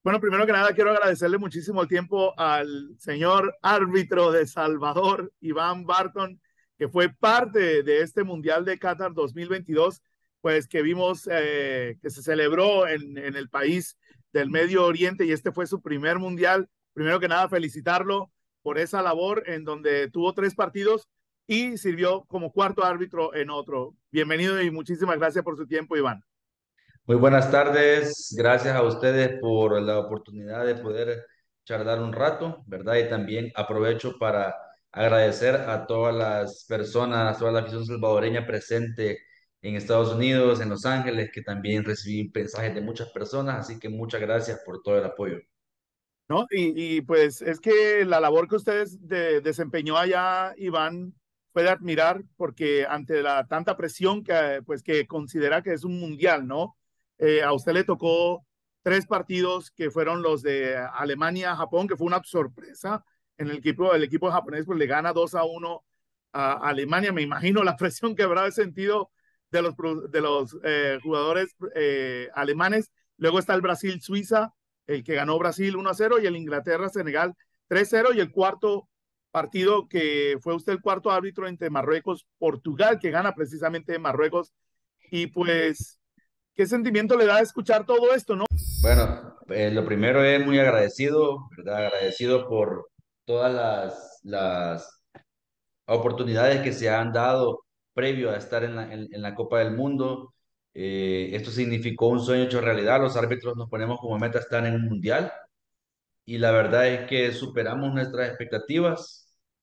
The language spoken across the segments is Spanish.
Bueno, primero que nada, quiero agradecerle muchísimo el tiempo al señor árbitro de Salvador, Iván Barton, que fue parte de este Mundial de Qatar 2022, pues que vimos que se celebró en el país del Medio Oriente y este fue su primer Mundial. Primero que nada, felicitarlo por esa labor en donde tuvo tres partidos y sirvió como cuarto árbitro en otro. Bienvenido y muchísimas gracias por su tiempo, Iván. Muy buenas tardes, gracias a ustedes por la oportunidad de poder charlar un rato, ¿verdad? Y también aprovecho para agradecer a todas las personas, toda la afición salvadoreña presente en Estados Unidos, en Los Ángeles, que también recibí mensajes de muchas personas, así que muchas gracias por todo el apoyo. ¿No? Pues es que la labor que ustedes desempeñó allá, Iván, fue de admirar porque ante la tanta presión que, pues, que considera que es un mundial, ¿no? A usted le tocó tres partidos que fueron los de Alemania-Japón, que fue una sorpresa en el equipo japonés, pues le gana 2-1 a Alemania. Me imagino la presión que habrá sentido de los jugadores alemanes. Luego está el Brasil-Suiza, el que ganó Brasil 1-0 y el Inglaterra-Senegal 3-0 y el cuarto partido que fue usted el cuarto árbitro entre Marruecos-Portugal, que gana precisamente Marruecos. Y pues, ¿qué sentimiento le da escuchar todo esto, no? Bueno, lo primero es muy agradecido, ¿verdad? Agradecido por todas las oportunidades que se han dado previo a estar en la Copa del Mundo. Esto significó un sueño hecho realidad. Los árbitros nos ponemos como meta estar en un mundial y la verdad es que superamos nuestras expectativas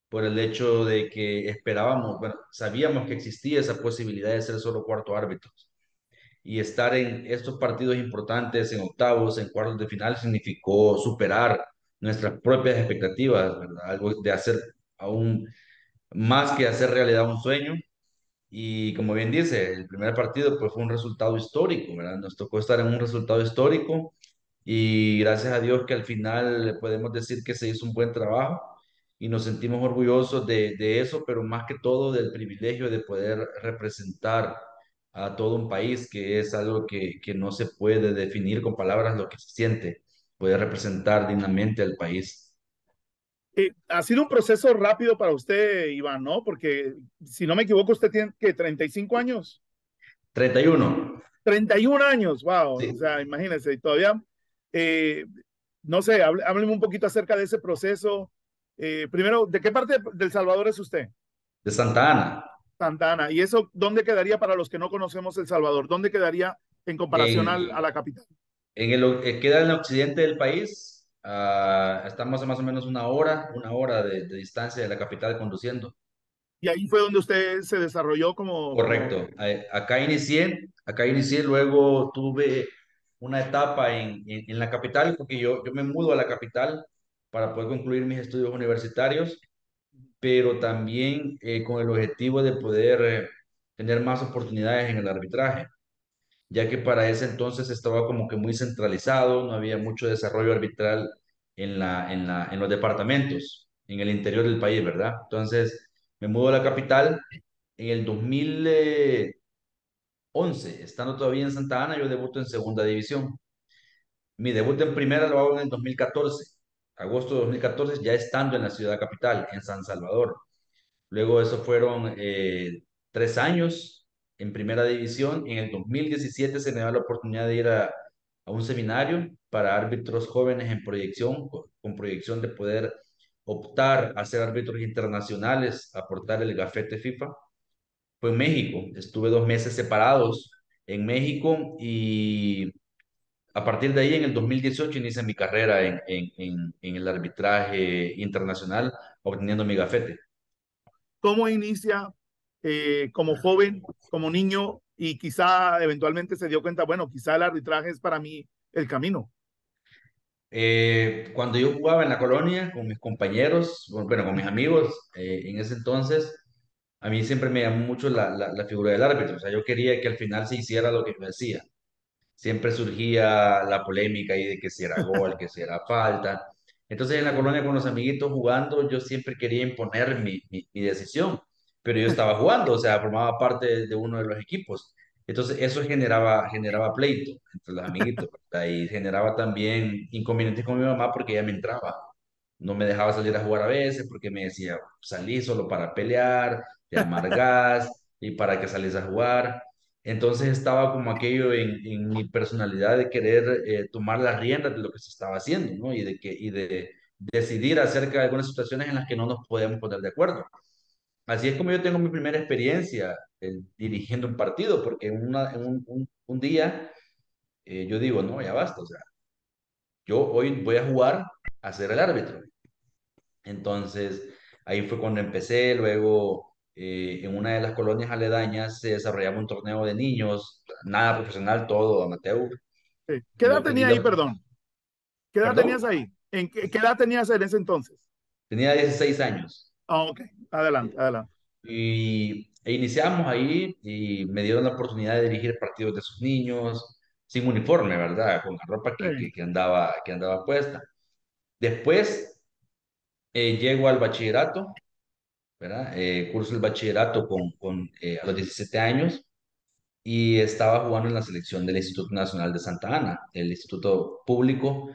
por el hecho de que esperábamos, bueno, sabíamos que existía esa posibilidad de ser solo cuarto árbitros y estar en estos partidos importantes, en octavos, en cuartos de final, significó superar nuestras propias expectativas, ¿verdad? Algo de hacer aún más que hacer realidad un sueño. Y como bien dice, el primer partido pues fue un resultado histórico, ¿verdad? Nos tocó estar en un resultado histórico y gracias a Dios que al final podemos decir que se hizo un buen trabajo y nos sentimos orgullosos de eso, pero más que todo del privilegio de poder representar a todo un país, que es algo que no se puede definir con palabras lo que se siente, poder representar dignamente al país. Ha sido un proceso rápido para usted, Iván, ¿no? Porque si no me equivoco, usted tiene que 35 años. 31. 31 años, wow. O Sí, sea, imagínense, y todavía, eh, no sé, hábleme un poquito acerca de ese proceso. Primero, ¿de qué parte del Salvador es usted? de Santa Ana. Santa Ana. ¿Y eso dónde quedaría para los que no conocemos El Salvador? ¿Dónde quedaría en comparación a En, la capital? queda en el occidente del país. Estamos a más o menos una hora de distancia de la capital conduciendo. Y ahí fue donde usted se desarrolló Correcto. Acá inicié, luego tuve una etapa en la capital, porque yo me mudo a la capital para poder concluir mis estudios universitarios, pero también con el objetivo de poder tener más oportunidades en el arbitraje, ya que para ese entonces estaba como que muy centralizado, no había mucho desarrollo arbitral en los departamentos, en el interior del país, ¿verdad? Entonces me mudo a la capital en el 2011, estando todavía en Santa Ana, yo debuto en segunda división. Mi debut en primera lo hago en el 2014, agosto de 2014, ya estando en la ciudad capital, en San Salvador. Luego eso fueron 3 años en primera división. En el 2017 se me da la oportunidad de ir a un seminario para árbitros jóvenes en proyección, con proyección de poder optar a ser árbitros internacionales, aportar el gafete FIFA. Fue en México. Estuve 2 meses separados en México y a partir de ahí, en el 2018, inicié mi carrera en el arbitraje internacional, obteniendo mi gafete. cómo inicia como joven, como niño, y quizá eventualmente se dio cuenta, bueno, quizá el arbitraje es para mí el camino. Cuando yo jugaba en la colonia con mis compañeros, bueno, con mis amigos, en ese entonces, a mí siempre me llamó mucho la figura del árbitro. O sea, yo quería que al final se hiciera lo que yo decía. Siempre surgía la polémica ahí de que si era gol, que si era falta. Entonces, en la colonia con los amiguitos jugando, yo siempre quería imponer mi decisión, pero yo estaba jugando, o sea, formaba parte de uno de los equipos. Entonces eso generaba pleito entre los amiguitos, ¿verdad? Y generaba también inconvenientes con mi mamá porque ella me entraba. No me dejaba salir a jugar a veces porque me decía, salí solo para pelear, te amargás y para que salís a jugar. Entonces estaba como aquello en mi personalidad de querer tomar las riendas de lo que se estaba haciendo, ¿no? Y de decidir acerca de algunas situaciones en las que no nos podíamos poner de acuerdo. Así es como yo tengo mi primera experiencia dirigiendo un partido, porque en un día yo digo, no, ya basta, o sea, yo hoy voy a jugar a ser el árbitro. Entonces, ahí fue cuando empecé, luego en una de las colonias aledañas se desarrollaba un torneo de niños, nada profesional, todo amateur. Sí. ¿Qué edad Yo pedí tenía ahí, la, perdón? ¿Qué edad perdón, tenías ahí? ¿Qué edad tenías en ese entonces? tenía 16 años. Ah, ok, adelante, adelante. E iniciamos ahí y me dieron la oportunidad de dirigir partidos de sus niños, sin uniforme, ¿verdad? Con la ropa que, Sí, que, que andaba, que andaba puesta. Después llego al bachillerato, ¿verdad? Curso el bachillerato a los 17 años y estaba jugando en la selección del Instituto Nacional de Santa Ana, el instituto público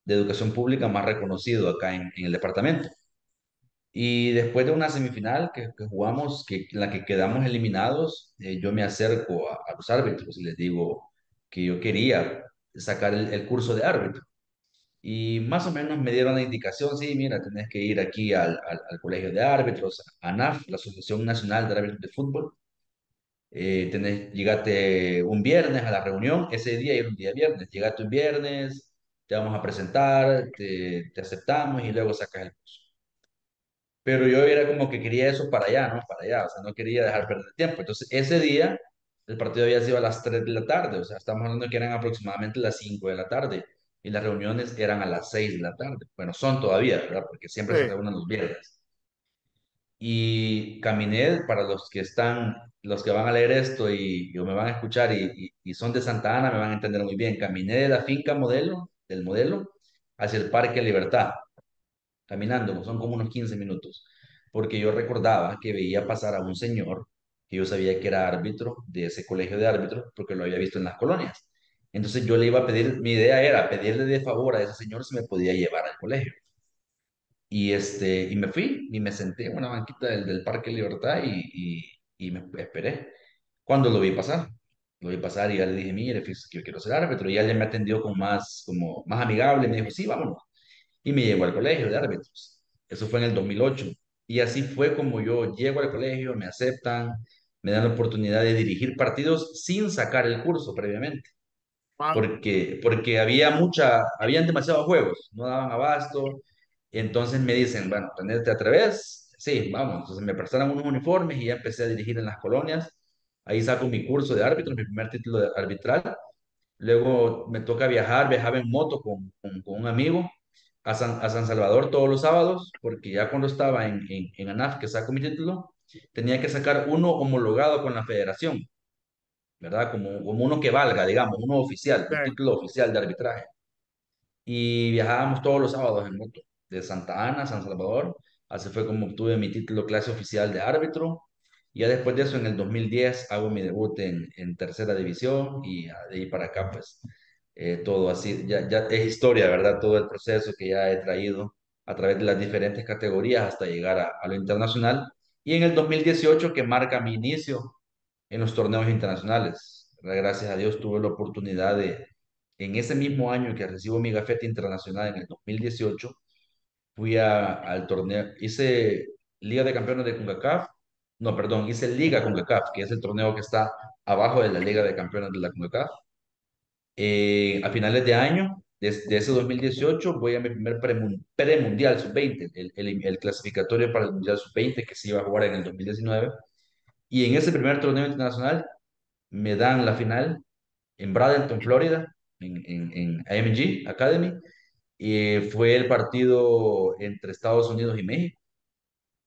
de educación pública más reconocido acá en el departamento. Y después de una semifinal que jugamos, en la que quedamos eliminados, yo me acerco a los árbitros y les digo que yo quería sacar el curso de árbitro. Y más o menos me dieron la indicación, sí, mira, tenés que ir aquí al colegio de árbitros, ANAF, la Asociación Nacional de Árbitros de Fútbol. Llegate un viernes a la reunión, ese día era un día viernes, llegate un viernes, te vamos a presentar, te aceptamos y luego sacas el curso. Pero yo era como que quería eso para allá, ¿no? Para allá, o sea, no quería dejar perder tiempo. Entonces, ese día el partido había sido a las 3 de la tarde, o sea, estamos hablando que eran aproximadamente las 5 de la tarde y las reuniones eran a las 6 de la tarde. Bueno, son todavía, ¿verdad? Porque siempre se sí, reúnen los viernes. Y caminé para los que van a leer esto o me van a escuchar y son de Santa Ana, me van a entender muy bien. Caminé de la finca del modelo, hacia el Parque Libertad caminando, son como unos 15 minutos, porque yo recordaba que veía pasar a un señor que yo sabía que era árbitro de ese colegio de árbitros, porque lo había visto en las colonias. Entonces yo le iba a pedir, mi idea era pedirle de favor a ese señor si me podía llevar al colegio. Y me fui y me senté en una banquita del Parque Libertad y me esperé. Cuando lo vi pasar y ya le dije, mire, fíjese que yo quiero ser árbitro. Y ya me atendió como más amigable, me dijo, sí, vámonos y me llevó al colegio de árbitros. Eso fue en el 2008. Y así fue como yo llego al colegio, me aceptan, me dan la oportunidad de dirigir partidos sin sacar el curso previamente, wow, porque habían demasiados juegos, no daban abasto. Entonces me dicen, bueno, ¿te atreves? Sí, vamos. Entonces me prestaron unos uniformes y ya empecé a dirigir en las colonias. Ahí saco mi curso de árbitro, mi primer título de arbitral. Luego me toca viajaba en moto con un amigo a San Salvador todos los sábados, porque ya cuando estaba en ANAF, que saco mi título, tenía que sacar uno homologado con la federación, ¿verdad? Como uno que valga, digamos, uno oficial, sí. un título oficial de arbitraje. Y viajábamos todos los sábados en moto, de Santa Ana a San Salvador. Así fue como obtuve mi título clase oficial de árbitro. Y ya después de eso, en el 2010, hago mi debut en tercera división y de ahí para acá, pues todo así, ya es historia, ¿verdad? Todo el proceso que ya he traído a través de las diferentes categorías hasta llegar a lo internacional. Y en el 2018, que marca mi inicio en los torneos internacionales. ¿Verdad? Gracias a Dios tuve la oportunidad en ese mismo año que recibo mi gafete internacional en el 2018, fui al torneo, hice Liga de Campeones de CONCACAF, no, perdón, hice Liga CONCACAF, que es el torneo que está abajo de la Liga de Campeones de la CONCACAF. A finales de año, desde ese 2018, voy a mi primer premundial sub-20, el clasificatorio para el Mundial sub-20 que se iba a jugar en el 2019. Y en ese primer torneo internacional me dan la final en Bradenton, Florida, en IMG Academy, y fue el partido entre Estados Unidos y México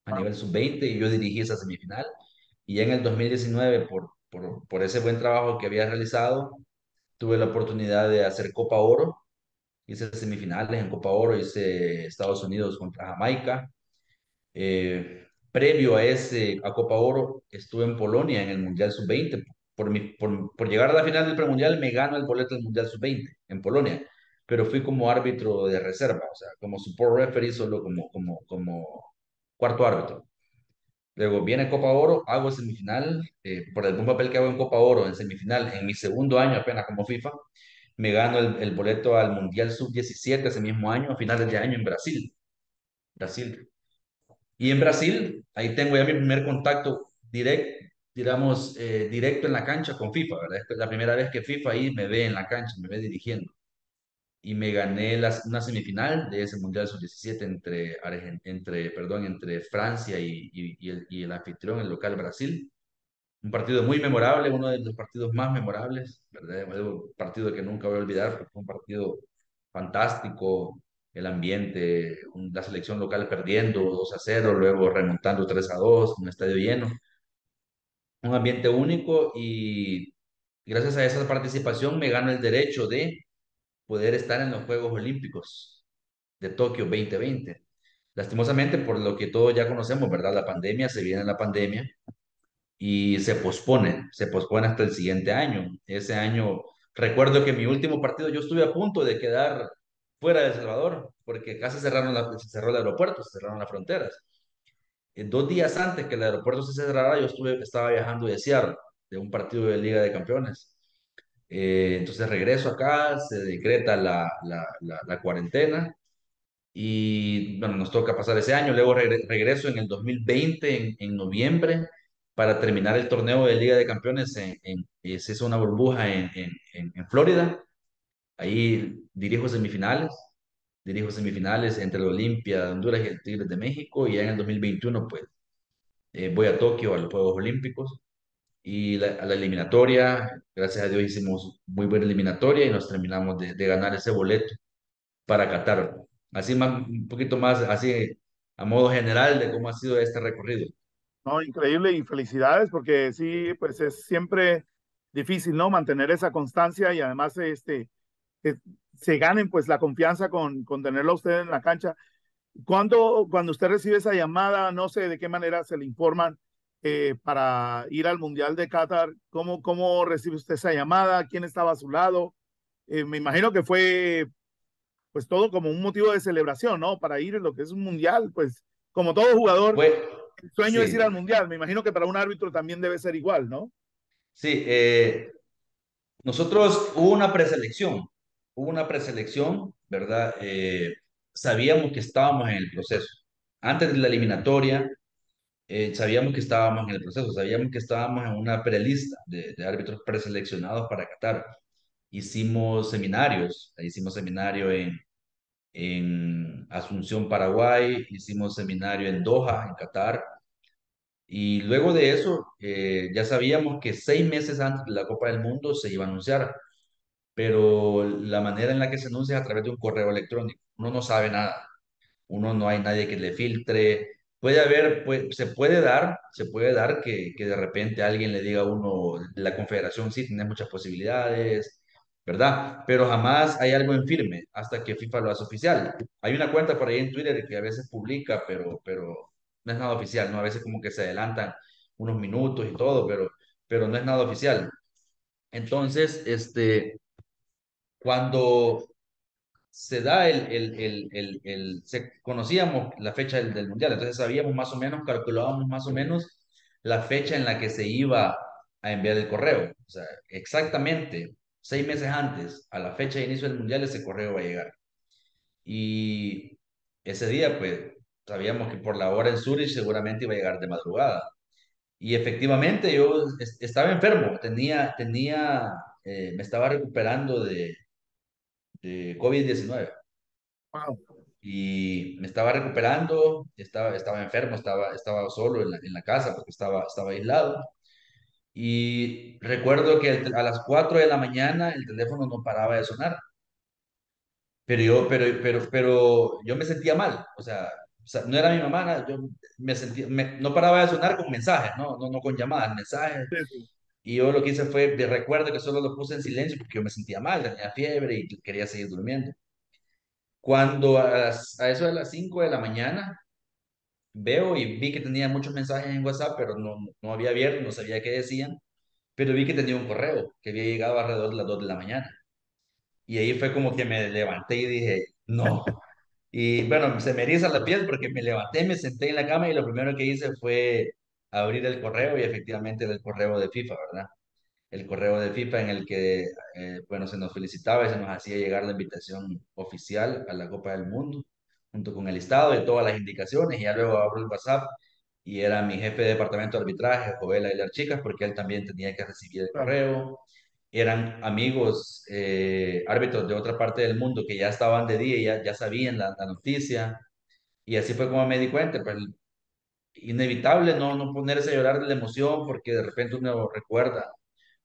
a nivel sub-20 y yo dirigí esa semifinal. Y ya en el 2019, por ese buen trabajo que había realizado, tuve la oportunidad de hacer Copa Oro, hice semifinales en Copa Oro, hice Estados Unidos contra Jamaica. Previo a Copa Oro, estuve en Polonia en el Mundial Sub-20 por llegar a la final del premundial me gano el boleto del Mundial Sub-20 en Polonia, pero fui como árbitro de reserva, o sea, como support referee, solo como cuarto árbitro. Luego viene Copa Oro, hago semifinal, por el buen papel que hago en Copa Oro, en semifinal, en mi segundo año apenas como FIFA, me gano el boleto al Mundial Sub-17 ese mismo año, a finales de año en Brasil. Brasil. Y en Brasil, ahí tengo ya mi primer contacto directo, digamos, directo en la cancha con FIFA, ¿verdad? Es la primera vez que FIFA ahí me ve en la cancha, me ve dirigiendo. Y me gané una semifinal de ese Mundial Sub-17 entre Francia y el anfitrión, el local Brasil. Un partido muy memorable, uno de los partidos más memorables, ¿verdad? Un partido que nunca voy a olvidar, porque fue un partido fantástico, el ambiente, la selección local perdiendo 2-0, luego remontando 3-2, un estadio lleno, un ambiente único y gracias a esa participación me gano el derecho de poder estar en los Juegos Olímpicos de Tokio 2020. Lastimosamente, por lo que todos ya conocemos, ¿verdad? La pandemia, se viene la pandemia y se pospone hasta el siguiente año. Ese año, recuerdo que mi último partido yo estuve a punto de quedar fuera de El Salvador, porque casi se cerró el aeropuerto, se cerraron las fronteras. 2 días antes que el aeropuerto se cerrara, estaba viajando de Seattle, de un partido de Liga de Campeones. Entonces regreso acá, se decreta la cuarentena y bueno, nos toca pasar ese año. Luego regreso en el 2020, en noviembre, para terminar el torneo de Liga de Campeones. Se hizo una burbuja en Florida. Ahí dirijo semifinales entre el Olimpia de Honduras y el Tigres de México. Y ya en el 2021, pues voy a Tokio a los Juegos Olímpicos. Y a la eliminatoria, gracias a Dios hicimos muy buena eliminatoria y nos terminamos de ganar ese boleto para Qatar. Así más, un poquito más, así a modo general de cómo ha sido este recorrido. No, increíble y felicidades porque sí, pues es siempre difícil, ¿no? Mantener esa constancia y además que se ganen pues la confianza con tenerlo a usted en la cancha. Cuando usted recibe esa llamada, no sé de qué manera se le informan para ir al Mundial de Qatar, ¿cómo recibe usted esa llamada? ¿Quién estaba a su lado? Me imagino que fue pues todo como un motivo de celebración, ¿no? Para ir en lo que es un Mundial, pues como todo jugador, Pues, el sueño es ir al sí, Mundial. Me imagino que para un árbitro también debe ser igual, ¿no? sí. Nosotros hubo una preselección, ¿verdad? Sabíamos que estábamos en el proceso. Antes de la eliminatoria, sabíamos que estábamos en el proceso, sabíamos que estábamos en una prelista de árbitros preseleccionados para Qatar. Hicimos seminario en Asunción, Paraguay, hicimos seminario en Doha, en Qatar, y luego de eso ya sabíamos que 6 meses antes de la Copa del Mundo se iba a anunciar, pero la manera en la que se anuncia es a través de un correo electrónico. Uno no sabe nada, uno no hay nadie que le filtre. Se puede dar que de repente alguien le diga a uno, la confederación sí, tiene muchas posibilidades, ¿verdad? Pero jamás hay algo en firme hasta que FIFA lo hace oficial. Hay una cuenta por ahí en Twitter que a veces publica, pero no es nada oficial, ¿no? A veces como que se adelantan unos minutos y todo, pero no es nada oficial. Entonces, cuando conocíamos la fecha del Mundial, entonces sabíamos más o menos, calculábamos más o menos la fecha en la que se iba a enviar el correo. O sea, exactamente 6 meses antes, a la fecha de inicio del Mundial, ese correo va a llegar. Y ese día, pues, sabíamos que por la hora en Zurich seguramente iba a llegar de madrugada. Y efectivamente yo estaba enfermo, me estaba recuperando de COVID-19 Wow. y me estaba recuperando, estaba enfermo, estaba solo en la casa porque estaba aislado. Y recuerdo que a las 4 de la mañana el teléfono no paraba de sonar, pero yo me sentía mal, o sea, no era mi mamá, yo me sentía, no paraba de sonar con mensajes, no con llamadas, mensajes. Sí, sí. Y yo lo que hice fue, recuerdo que solo lo puse en silencio porque yo me sentía mal, tenía fiebre y quería seguir durmiendo. Cuando a eso de las 5 de la mañana veo y vi que tenía muchos mensajes en WhatsApp, pero no había abierto, no sabía qué decían. pero vi que tenía un correo que había llegado alrededor de las 2 de la mañana. Y ahí fue como que me levanté y dije, no. Y bueno, se me eriza la piel porque me levanté, me senté en la cama y lo primero que hice fue abrir el correo y efectivamente era el correo de FIFA, ¿verdad? El correo de FIFA en el que, bueno, se nos felicitaba y se nos hacía llegar la invitación oficial a la Copa del Mundo, junto con el listado y todas las indicaciones. Y ya luego abro el WhatsApp y era mi jefe de departamento de arbitraje, Joel Aguilar Chicas, porque él también tenía que recibir el Claro. correo. Eran amigos, árbitros de otra parte del mundo que ya estaban de día y ya sabían la noticia. Y así fue como me di cuenta, pues inevitable no ponerse a llorar de la emoción porque de repente uno recuerda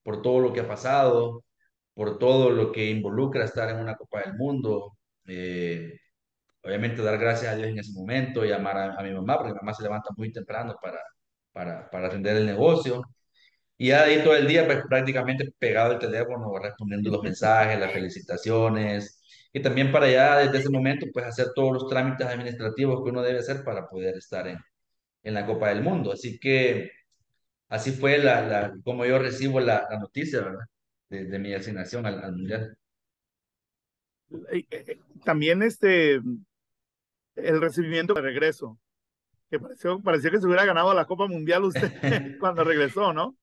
por todo lo que ha pasado, por todo lo que involucra estar en una Copa del Mundo. Eh, Obviamente dar gracias a Dios en ese momento, llamar a mi mamá, porque mi mamá se levanta muy temprano para atender el negocio. Y ya ahí todo el día, pues prácticamente pegado al teléfono, respondiendo los mensajes, las felicitaciones. Y también para ya desde ese momento, pues hacer todos los trámites administrativos que uno debe hacer para poder estar en la Copa del Mundo. Así que así fue como yo recibo la noticia, ¿verdad? De mi asignación al Mundial. También el recibimiento de regreso, que pareció que se hubiera ganado la Copa Mundial usted cuando regresó, ¿no?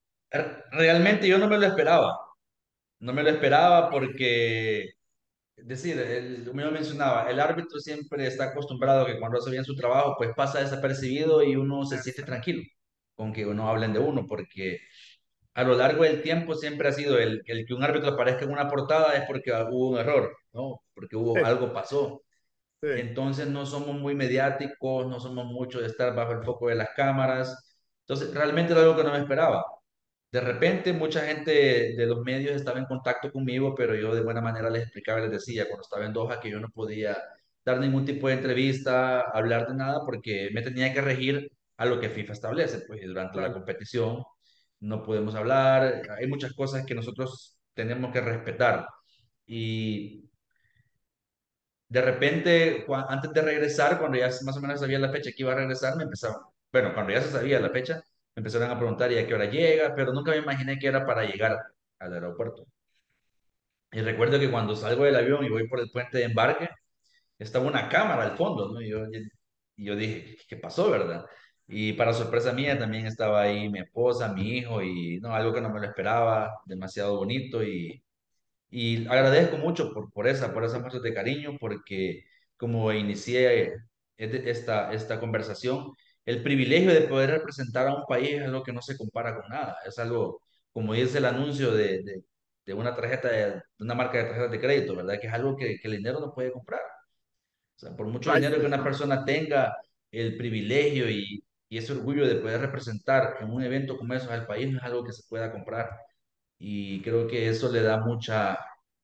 Realmente yo no me lo esperaba. No me lo esperaba porque, es decir, como yo mencionaba, el árbitro siempre está acostumbrado a que cuando hace bien su trabajo, pues pasa desapercibido y uno se siente tranquilo con que no hablen de uno, porque a lo largo del tiempo siempre ha sido el que un árbitro aparezca en una portada es porque hubo un error, ¿no? Porque hubo Sí, algo pasó. sí. Entonces no somos muy mediáticos, no somos mucho de estar bajo el foco de las cámaras. Entonces realmente era algo que no me esperaba. De repente mucha gente de los medios estaba en contacto conmigo, pero yo de buena manera les explicaba y les decía cuando estaba en Doha que yo no podía dar ningún tipo de entrevista, hablar de nada, porque me tenía que regir a lo que FIFA establece. Pues y durante la Claro. competición no podemos hablar, hay muchas cosas que nosotros tenemos que respetar. Y de repente, antes de regresar, cuando ya más o menos sabía la fecha que iba a regresar, me empezaron, bueno, cuando ya se sabía la fecha, me empezaron a preguntar, ¿y a qué hora llega? Pero nunca me imaginé que era para llegar al aeropuerto. Y recuerdo que cuando salgo del avión y voy por el puente de embarque, estaba una cámara al fondo, ¿no? Y yo dije, ¿qué pasó, verdad? Y para sorpresa mía también estaba ahí mi esposa, mi hijo, y no, algo que no me lo esperaba, demasiado bonito, y agradezco mucho por esa muestra de cariño, porque como inicié esta conversación, el privilegio de poder representar a un país es algo que no se compara con nada. Es algo, como dice el anuncio de una tarjeta, de una marca de tarjetas de crédito, ¿verdad? Que es algo que el dinero no puede comprar. O sea, por mucho Ay, dinero que una persona tenga, el privilegio y ese orgullo de poder representar en un evento como eso al país no es algo que se pueda comprar. Y creo que eso le da mucha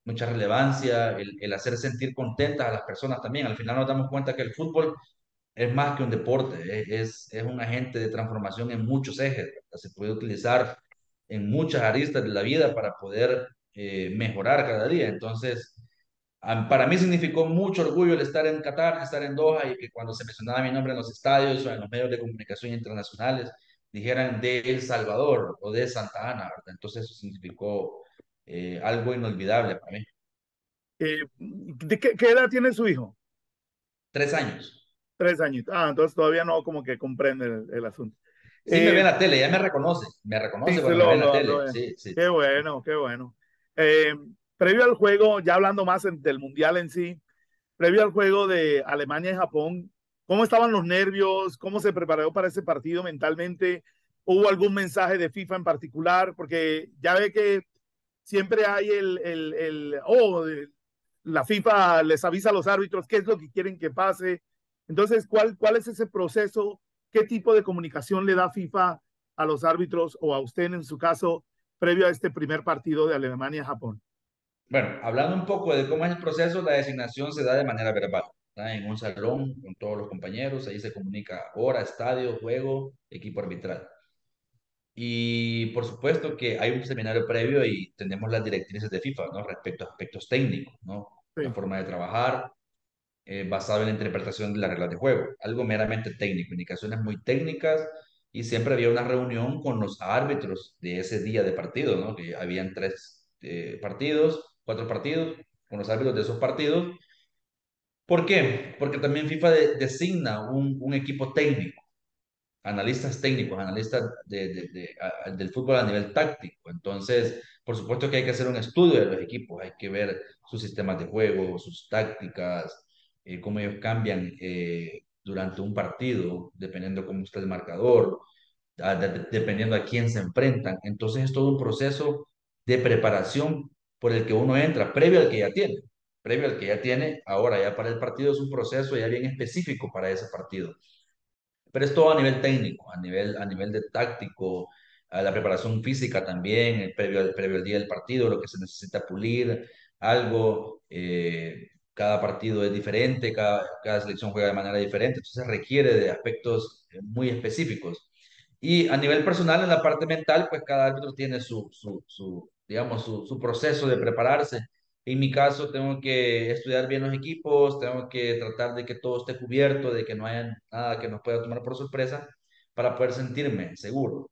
relevancia, el hacer sentir contentas a las personas también. Al final nos damos cuenta que el fútbol es más que un deporte, es un agente de transformación en muchos ejes, ¿verdad? Se puede utilizar en muchas aristas de la vida para poder mejorar cada día. Entonces, para mí significó mucho orgullo el estar en Qatar, estar en Doha y que cuando se mencionaba mi nombre en los estadios o en los medios de comunicación internacionales, dijeran de El Salvador o de Santa Ana, ¿verdad? Entonces eso significó algo inolvidable para mí. ¿De qué edad tiene su hijo? 3 años. 3 años. Ah, entonces todavía no como que comprende el asunto. Sí me ve Eh, en la tele, ya me sí, reconoce se cuando me ve en la lo tele. ven. Sí, sí. Qué bueno, qué bueno. Eh, Previo al juego, ya hablando más del mundial en sí, previo al juego de Alemania y Japón, ¿cómo estaban los nervios? ¿Cómo se preparó para ese partido mentalmente? ¿Hubo algún mensaje de FIFA en particular? Porque ya ve que siempre hay la FIFA les avisa a los árbitros qué es lo que quieren que pase. Entonces, ¿cuál es ese proceso? ¿Qué tipo de comunicación le da FIFA a los árbitros o a usted en su caso previo a este primer partido de Alemania-Japón? Bueno, hablando un poco de cómo es el proceso, la designación se da de manera verbal, ¿verdad? En un salón con todos los compañeros, ahí se comunica hora, estadio, juego, equipo arbitral. Y por supuesto que hay un seminario previo y tenemos las directrices de FIFA, ¿no? Respecto a aspectos técnicos, ¿no? La Sí, forma de trabajar, basado en la interpretación de las reglas de juego, algo meramente técnico, indicaciones muy técnicas y siempre había una reunión con los árbitros de ese día de partido, ¿no? Que habían tres partidos, cuatro partidos, con los árbitros de esos partidos. ¿Por qué? Porque también FIFA designa un equipo técnico, analistas técnicos, analistas del fútbol a nivel táctico. Entonces, por supuesto que hay que hacer un estudio de los equipos, hay que ver sus sistemas de juego, sus tácticas, cómo ellos cambian durante un partido, dependiendo cómo está el marcador, dependiendo a quién se enfrentan. Entonces, es todo un proceso de preparación por el que uno entra, previo al que ya tiene. Previo al que ya tiene, ahora ya para el partido es un proceso ya bien específico para ese partido. Pero es todo a nivel técnico, a nivel de táctico, a la preparación física también, previo al día del partido, lo que se necesita pulir, algo. Cada partido es diferente, cada selección juega de manera diferente, entonces requiere de aspectos muy específicos. Y a nivel personal, en la parte mental, pues cada árbitro tiene digamos, su proceso de prepararse. En mi caso, tengo que estudiar bien los equipos, tengo que tratar de que todo esté cubierto, de que no haya nada que nos pueda tomar por sorpresa para poder sentirme seguro.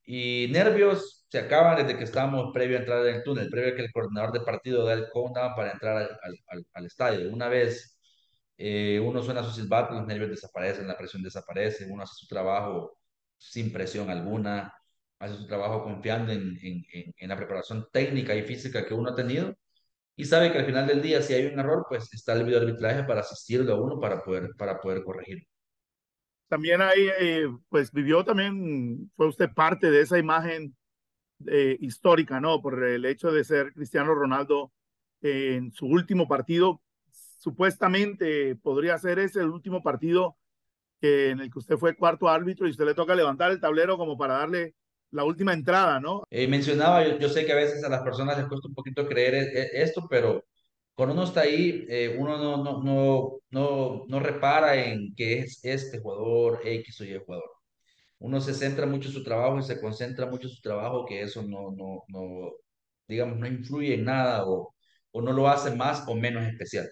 Y nervios se acaban desde que estamos previo a entrar en el túnel, previo a que el coordinador de partido dé el countdown para entrar al estadio. Una vez uno suena su silbato, los nervios desaparecen, la presión desaparece, uno hace su trabajo sin presión alguna, hace su trabajo confiando en la preparación técnica y física que uno ha tenido y sabe que al final del día, si hay un error, pues está el videoarbitraje para asistirlo a uno para poder corregirlo. También ahí, pues vivió también, fue usted parte de esa imagen histórica, ¿no? Por el hecho de ser Cristiano Ronaldo en su último partido, supuestamente podría ser ese el último partido en el que usted fue cuarto árbitro y usted le toca levantar el tablero como para darle la última entrada, ¿no? Mencionaba, yo sé que a veces a las personas les cuesta un poquito creer esto, pero cuando uno está ahí, uno no repara en que es este jugador, X o Y jugador. Uno se centra mucho en su trabajo y se concentra mucho en su trabajo, que eso digamos, no influye en nada o no lo hace más o menos especial.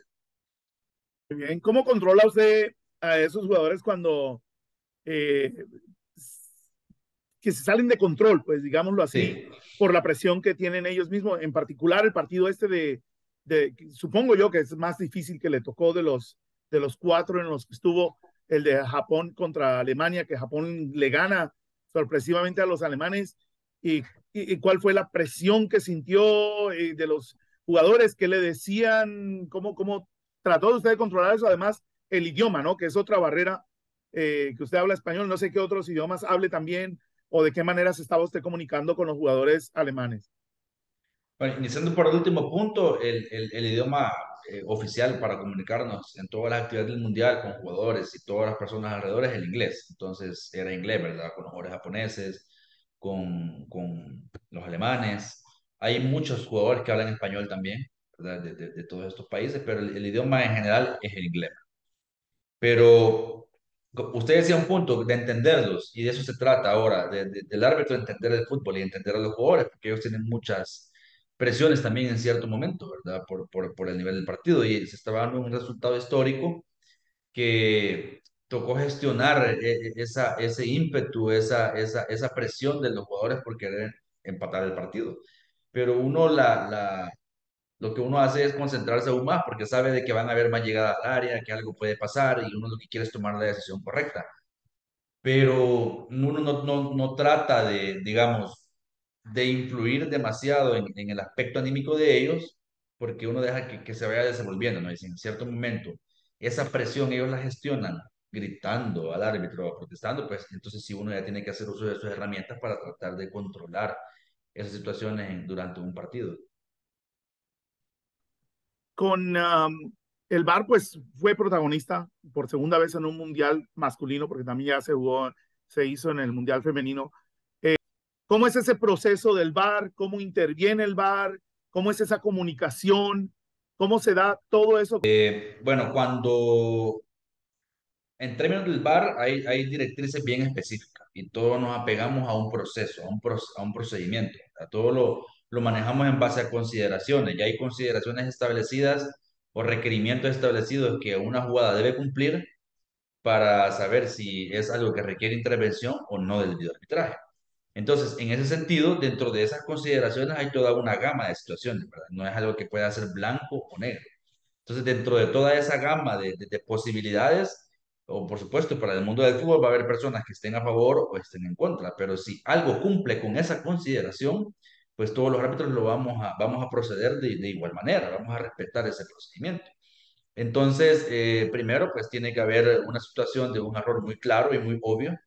Bien, ¿cómo controla usted a esos jugadores cuando eh, que se salen de control, pues digámoslo así, Sí. por la presión que tienen ellos mismos, en particular el partido este supongo yo que es más difícil que le tocó de los cuatro en los que estuvo el de Japón contra Alemania, que Japón le gana sorpresivamente a los alemanes, y cuál fue la presión que sintió de los jugadores que le decían, cómo trató usted de controlar eso, además el idioma, ¿no? Que es otra barrera, que usted habla español, no sé qué otros idiomas hable también, o de qué manera se estaba usted comunicando con los jugadores alemanes. Bueno, iniciando por el último punto, el idioma oficial para comunicarnos en todas las actividades del mundial con jugadores y todas las personas alrededor es el inglés. Entonces era inglés, ¿verdad? Con los jugadores japoneses, con los alemanes. Hay muchos jugadores que hablan español también, ¿verdad? De todos estos países, pero el idioma en general es el inglés. Pero usted decía un punto de entenderlos, y de eso se trata ahora, del árbitro entender el fútbol y entender a los jugadores, porque ellos tienen muchas presiones también en cierto momento, ¿verdad? Por el nivel del partido, y se estaba dando un resultado histórico que tocó gestionar ese ímpetu, esa presión de los jugadores por querer empatar el partido. Pero lo que uno hace es concentrarse aún más porque sabe de que van a haber más llegadas al área, que algo puede pasar y uno lo que quiere es tomar la decisión correcta. Pero uno no trata digamos, de influir demasiado en el aspecto anímico de ellos porque uno deja que se vaya desenvolviendo, ¿no? Y si en cierto momento esa presión ellos la gestionan gritando al árbitro o protestando, pues entonces sí uno ya tiene que hacer uso de sus herramientas para tratar de controlar esas situaciones durante un partido. Con el VAR, pues fue protagonista por segunda vez en un mundial masculino, porque también ya se hizo en el mundial femenino. ¿Cómo es ese proceso del VAR? ¿Cómo interviene el VAR? ¿Cómo es esa comunicación? ¿Cómo se da todo eso? Bueno, en términos del VAR hay directrices bien específicas y todos nos apegamos a un proceso, a un procedimiento. A todo lo manejamos en base a consideraciones. Ya hay consideraciones establecidas o requerimientos establecidos que una jugada debe cumplir para saber si es algo que requiere intervención o no del videoarbitraje. Entonces, en ese sentido, dentro de esas consideraciones hay toda una gama de situaciones, ¿verdad? No es algo que pueda ser blanco o negro. Entonces, dentro de toda esa gama de posibilidades, o por supuesto, para el mundo del fútbol va a haber personas que estén a favor o estén en contra, pero si algo cumple con esa consideración, pues todos los árbitros lo vamos a proceder de igual manera, vamos a respetar ese procedimiento. Entonces, primero, pues tiene que haber una situación de un error muy claro y muy obvio,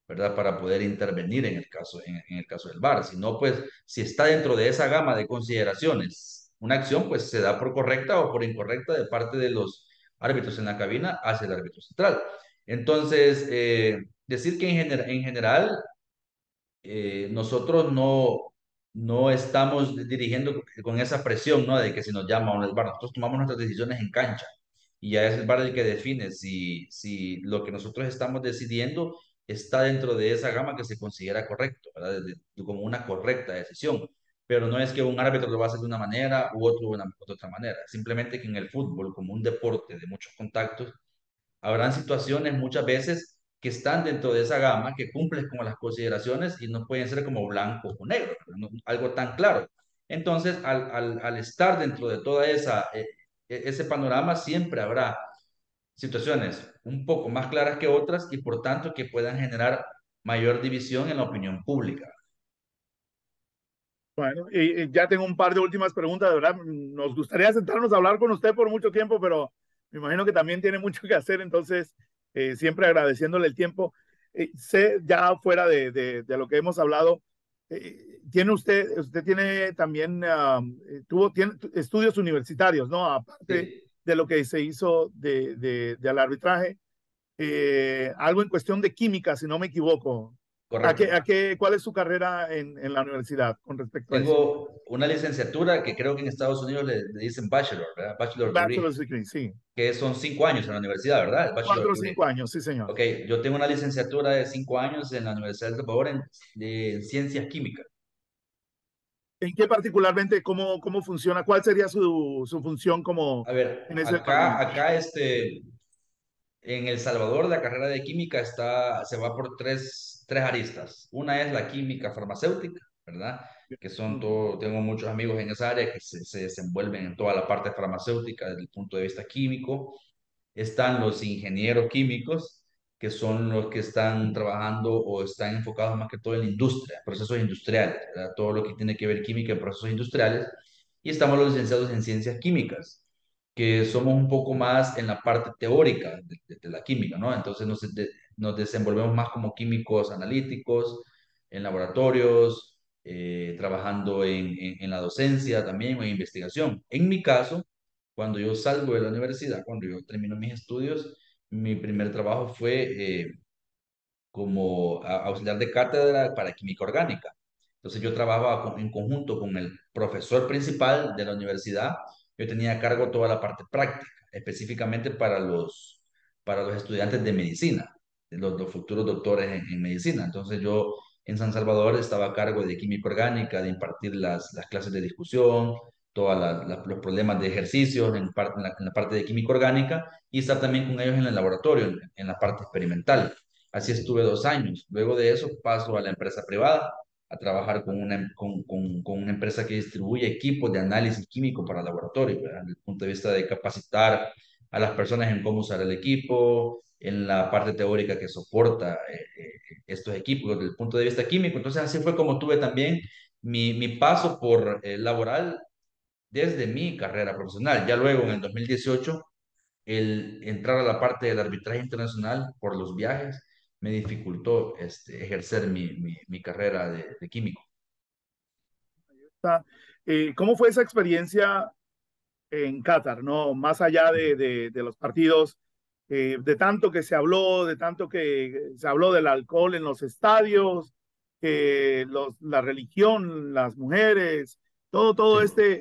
¿verdad? Para poder intervenir en el caso del VAR. Si no, pues, si está dentro de esa gama de consideraciones, una acción, pues, se da por correcta o por incorrecta de parte de los árbitros en la cabina hacia el árbitro central. Entonces, decir que en general nosotros no estamos dirigiendo con esa presión, ¿no? De que si nos llama o no el VAR, nosotros tomamos nuestras decisiones en cancha y ya es el VAR el que define si lo que nosotros estamos decidiendo está dentro de esa gama que se considera correcto, ¿verdad? Como una correcta decisión. Pero no es que un árbitro lo va a hacer de una manera u otro de otra manera. Simplemente que en el fútbol, como un deporte de muchos contactos, habrán situaciones muchas veces que están dentro de esa gama, que cumplen con las consideraciones y no pueden ser como blanco o negro, algo tan claro. Entonces, al estar dentro de toda ese panorama, siempre habrá situaciones un poco más claras que otras y por tanto que puedan generar mayor división en la opinión pública. Bueno, y ya tengo un par de últimas preguntas, de verdad. Nos gustaría sentarnos a hablar con usted por mucho tiempo, pero me imagino que también tiene mucho que hacer, entonces siempre agradeciéndole el tiempo. Sé ya fuera de lo que hemos hablado, usted tiene también, tiene estudios universitarios, ¿no? Aparte Sí, de lo que se hizo del arbitraje, algo en cuestión de química, si no me equivoco. correcto. ¿Cuál es su carrera en la universidad con respecto a eso? Tengo una licenciatura que creo que en Estados Unidos le dicen bachelor, ¿verdad? Bachelor degree, Bachelor's degree, sí. que son 5 años en la universidad, ¿verdad? El bachelor Cuatro o degree. 5 años, sí, señor. Ok, yo tengo una licenciatura de 5 años en la Universidad de El Salvador de Ciencias Químicas. ¿En qué particularmente, cómo funciona? ¿Cuál sería su función como A ver, en ese acá, departamento? acá en El Salvador la carrera de química se va por tres aristas. Una es la química farmacéutica, ¿verdad? Que son Ujú. todo, tengo muchos amigos en esa área que se desenvuelven en toda la parte farmacéutica desde el punto de vista químico. Están los ingenieros químicos, que son los que están trabajando o están enfocados más que todo en la industria, procesos industriales, ¿verdad? Todo lo que tiene que ver química en procesos industriales. Y estamos los licenciados en ciencias químicas, que somos un poco más en la parte teórica de la química, ¿no? Entonces nos desenvolvemos más como químicos analíticos, en laboratorios, trabajando en la docencia también o en investigación. En mi caso, cuando yo salgo de la universidad, cuando yo termino mis estudios, mi primer trabajo fue como auxiliar de cátedra para química orgánica. Entonces yo trabajaba en conjunto con el profesor principal de la universidad. Yo tenía a cargo toda la parte práctica, específicamente para los estudiantes de medicina, de los futuros doctores en medicina. Entonces yo en San Salvador estaba a cargo de química orgánica, de impartir las clases de discusión, todos los problemas de ejercicios en la parte de química orgánica y estar también con ellos en el laboratorio, en la parte experimental. Así estuve 2 años. Luego de eso paso a la empresa privada a trabajar con una empresa que distribuye equipos de análisis químico para laboratorios, ¿verdad? Desde el punto de vista de capacitar a las personas en cómo usar el equipo, en la parte teórica que soporta estos equipos desde el punto de vista químico. Entonces así fue como tuve también mi paso por laboral desde mi carrera profesional. Ya luego en el 2018 el entrar a la parte del arbitraje internacional por los viajes me dificultó ejercer mi carrera de químico. Está. ¿Cómo fue esa experiencia en Qatar, ¿no? Más allá de los partidos, de tanto que se habló, de tanto que se habló del alcohol en los estadios, la religión, las mujeres, todo Sí.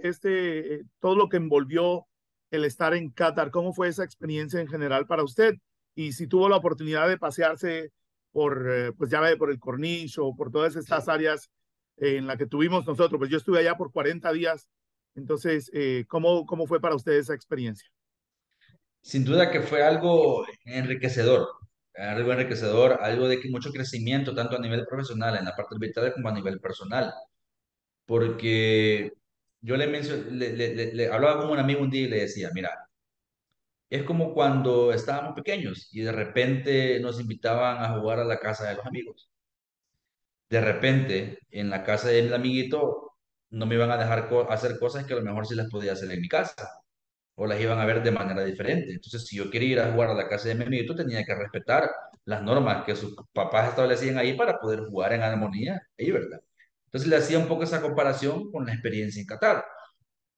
todo lo que envolvió el estar en Qatar. ¿Cómo fue esa experiencia en general para usted? Y si tuvo la oportunidad de pasearse pues ya ve, por el Corniche o por todas estas Sí. áreas en las que tuvimos nosotros, pues yo estuve allá por 40 días. Entonces, ¿cómo fue para usted esa experiencia? Sin duda que fue algo enriquecedor, algo enriquecedor, algo de que mucho crecimiento, tanto a nivel profesional, en la parte arbitral, como a nivel personal. Porque yo le hablaba con un amigo un día y le decía, mira, es como cuando estábamos pequeños y de repente nos invitaban a jugar a la casa de los amigos. De repente, en la casa del amiguito, no me iban a dejar hacer cosas que a lo mejor sí las podía hacer en mi casa o las iban a ver de manera diferente. Entonces, si yo quería ir a jugar a la casa de mi amiguito, tenía que respetar las normas que sus papás establecían ahí para poder jugar en armonía ahí, ¿verdad? Entonces, le hacía un poco esa comparación con la experiencia en Qatar.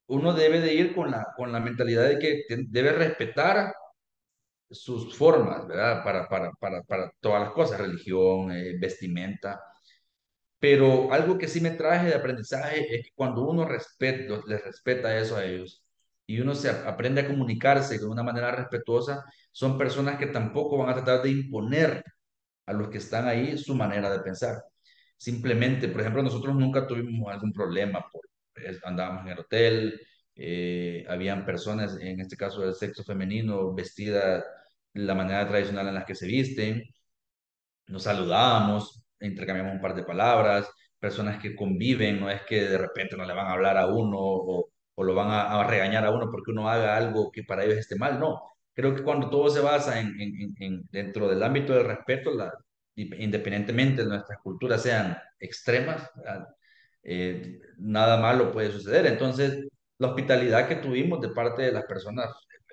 Uno debe de ir con la mentalidad de que debe respetar sus formas, ¿verdad? Para todas las cosas, religión, vestimenta. Pero algo que sí me traje de aprendizaje es que cuando uno les respeta eso a ellos y uno se aprende a comunicarse de una manera respetuosa, son personas que tampoco van a tratar de imponer a los que están ahí su manera de pensar. Simplemente, por ejemplo, nosotros nunca tuvimos algún problema, andábamos en el hotel, habían personas, en este caso del sexo femenino, vestidas de la manera tradicional en la que se visten, nos saludábamos, intercambiamos un par de palabras, personas que conviven, no es que de repente no le van a hablar a uno o lo van a regañar a uno porque uno haga algo que para ellos esté mal, no. Creo que cuando todo se basa dentro del ámbito del respeto, independientemente de nuestras culturas sean extremas, ¿verdad? Nada malo puede suceder. Entonces, la hospitalidad que tuvimos de parte de las personas,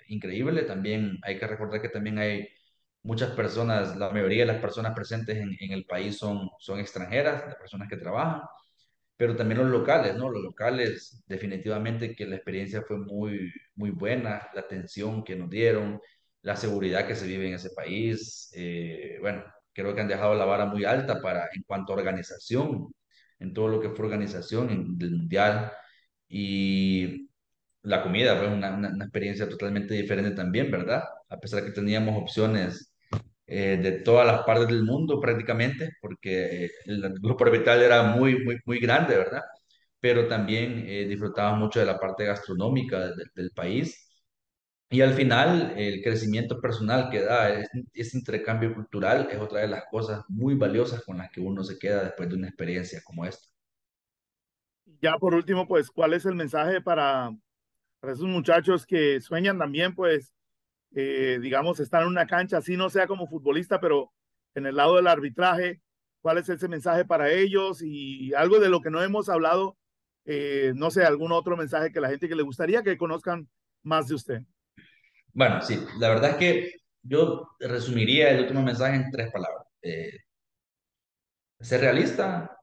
increíble. También hay que recordar que también hay muchas personas, la mayoría de las personas presentes en el país son extranjeras, las personas que trabajan, pero también los locales, ¿no? Los locales, definitivamente que la experiencia fue muy buena, la atención que nos dieron, la seguridad que se vive en ese país. Bueno, creo que han dejado la vara muy alta en cuanto a organización, en todo lo que fue organización del mundial. Y la comida fue una experiencia totalmente diferente también, ¿verdad? A pesar de que teníamos opciones de todas las partes del mundo prácticamente, porque el grupo orbital era muy grande, ¿verdad? Pero también disfrutábamos mucho de la parte gastronómica del país. Y al final, el crecimiento personal que da ese intercambio cultural es otra de las cosas muy valiosas con las que uno se queda después de una experiencia como esta. Ya por último, pues, ¿cuál es el mensaje para esos muchachos que sueñan también, pues, digamos, estar en una cancha, así no sea como futbolista, pero en el lado del arbitraje? ¿Cuál es ese mensaje para ellos? Y algo de lo que no hemos hablado, no sé, algún otro mensaje que la gente que le gustaría que conozcan más de usted. Bueno, sí, la verdad es que yo resumiría el último mensaje en tres palabras. Ser realista,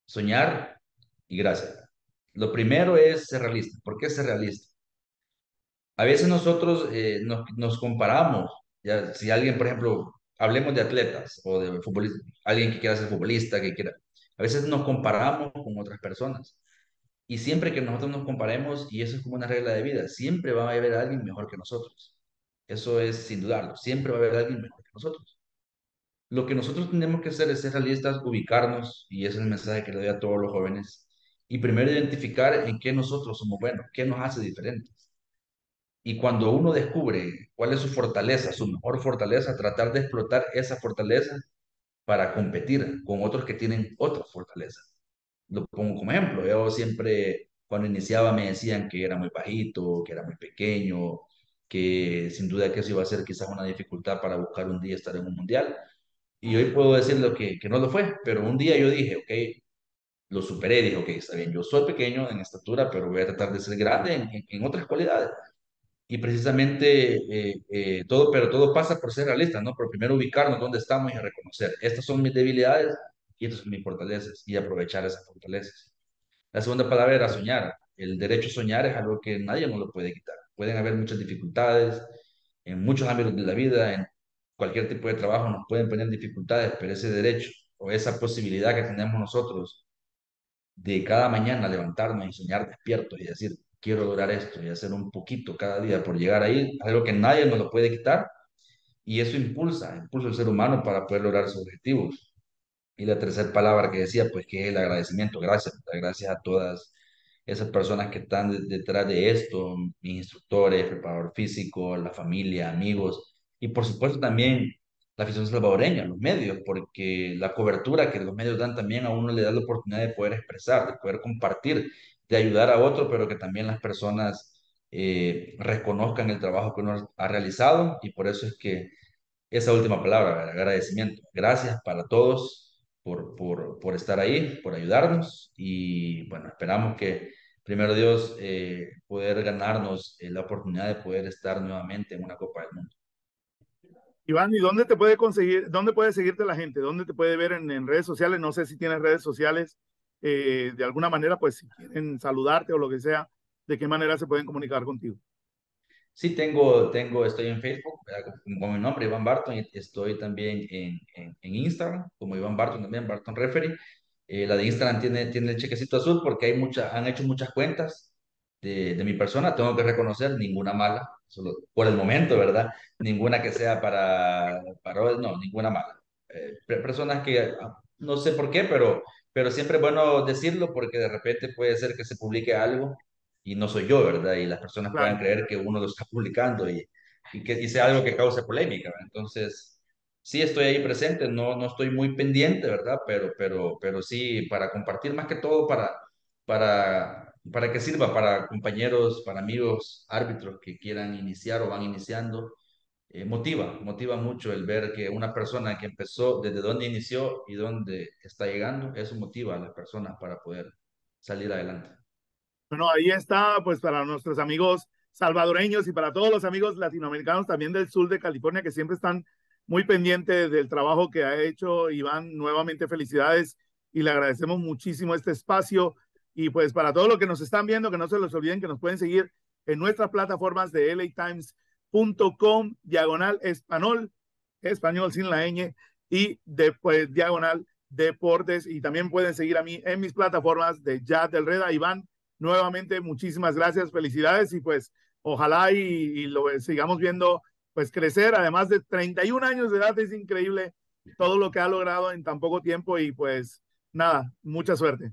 soñar y gracias. Lo primero es ser realista. ¿Por qué ser realista? A veces nosotros nos comparamos. Ya, si alguien, por ejemplo, hablemos de atletas o de futbolistas, alguien que quiera ser futbolista, que quiera, a veces nos comparamos con otras personas. Y siempre que nosotros nos comparemos, y eso es como una regla de vida, siempre va a haber alguien mejor que nosotros. Eso es sin dudarlo. Siempre va a haber alguien mejor que nosotros. Lo que nosotros tenemos que hacer es ser realistas, ubicarnos, y ese es el mensaje que le doy a todos los jóvenes. Y primero identificar en qué nosotros somos buenos, qué nos hace diferentes. Y cuando uno descubre cuál es su fortaleza, su mejor fortaleza, tratar de explotar esa fortaleza para competir con otros que tienen otras fortalezas. Lo pongo como ejemplo. Yo siempre, cuando iniciaba, me decían que era muy bajito, que era muy pequeño, que sin duda que eso iba a ser quizás una dificultad para buscar un día estar en un mundial. Y hoy puedo decirle que no lo fue, pero un día yo dije, ok, lo superé, dije, ok, está bien, yo soy pequeño en estatura, pero voy a tratar de ser grande en otras cualidades. Y precisamente pero todo pasa por ser realistas, ¿no? Por primero ubicarnos dónde estamos y reconocer, estas son mis debilidades y estas son mis fortalezas y aprovechar esas fortalezas. La segunda palabra era soñar. El derecho a soñar es algo que nadie nos lo puede quitar. Pueden haber muchas dificultades en muchos ámbitos de la vida, en cualquier tipo de trabajo nos pueden poner dificultades, pero ese derecho o esa posibilidad que tenemos nosotros de cada mañana levantarnos y soñar despiertos y decir, quiero lograr esto y hacer un poquito cada día por llegar ahí, algo que nadie nos lo puede quitar, y eso impulsa al ser humano para poder lograr sus objetivos. Y la tercera palabra que decía, pues que es el agradecimiento, gracias a todas esas personas que están detrás de esto, mis instructores, preparador físico, la familia, amigos, y por supuesto también la afición salvadoreña, los medios, porque la cobertura que los medios dan también a uno le da la oportunidad de poder expresar, de poder compartir, de ayudar a otro, pero que también las personas reconozcan el trabajo que uno ha realizado y por eso es que esa última palabra, el agradecimiento. Gracias para todos por estar ahí, por ayudarnos y bueno, esperamos que primero Dios poder ganarnos la oportunidad de poder estar nuevamente en una Copa del Mundo. Iván, ¿y dónde te puede conseguir, dónde puede seguirte la gente? ¿Dónde te puede ver en redes sociales? No sé si tienes redes sociales. De alguna manera, pues si quieren saludarte o lo que sea, ¿de qué manera se pueden comunicar contigo? Sí, estoy en Facebook, ¿verdad? Con mi nombre, Iván Barton, y estoy también en Instagram, como Iván Barton también, Barton Referee. La de Instagram tiene el chequecito azul porque han hecho muchas cuentas de mi persona, tengo que reconocer, ninguna mala, solo por el momento, ¿verdad? Ninguna que sea no, ninguna mala. Personas que no sé por qué, pero siempre es bueno decirlo porque de repente puede ser que se publique algo y no soy yo, ¿verdad? Y las personas puedan Claro. creer que uno lo está publicando y sea algo que cause polémica, ¿verdad? Entonces, sí estoy ahí presente, no estoy muy pendiente, ¿verdad? Pero sí, para compartir más que todo, para que sirva para compañeros, para amigos, árbitros que quieran iniciar o van iniciando. Motiva mucho el ver que una persona que empezó desde donde inició y dónde está llegando, eso motiva a las personas para poder salir adelante. Bueno, ahí está, pues para nuestros amigos salvadoreños y para todos los amigos latinoamericanos también del sur de California que siempre están muy pendientes del trabajo que ha hecho Iván. Nuevamente felicidades y le agradecemos muchísimo este espacio. Y pues para todos los que nos están viendo, que no se les olviden que nos pueden seguir en nuestras plataformas de latimes.com, diagonal español, español sin la ñ, y después diagonal deportes. Y también pueden seguir a mí en mis plataformas de Jazz del Reda. Iván, nuevamente muchísimas gracias, felicidades y pues ojalá y lo sigamos viendo pues crecer, además de 31 años de edad, es increíble todo lo que ha logrado en tan poco tiempo y pues nada, mucha suerte.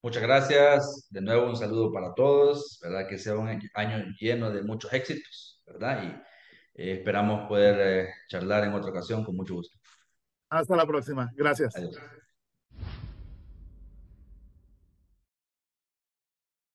Muchas gracias. De nuevo un saludo para todos, ¿verdad? Que sea un año lleno de muchos éxitos, ¿verdad? Y esperamos poder charlar en otra ocasión con mucho gusto. Hasta la próxima, gracias. Adiós.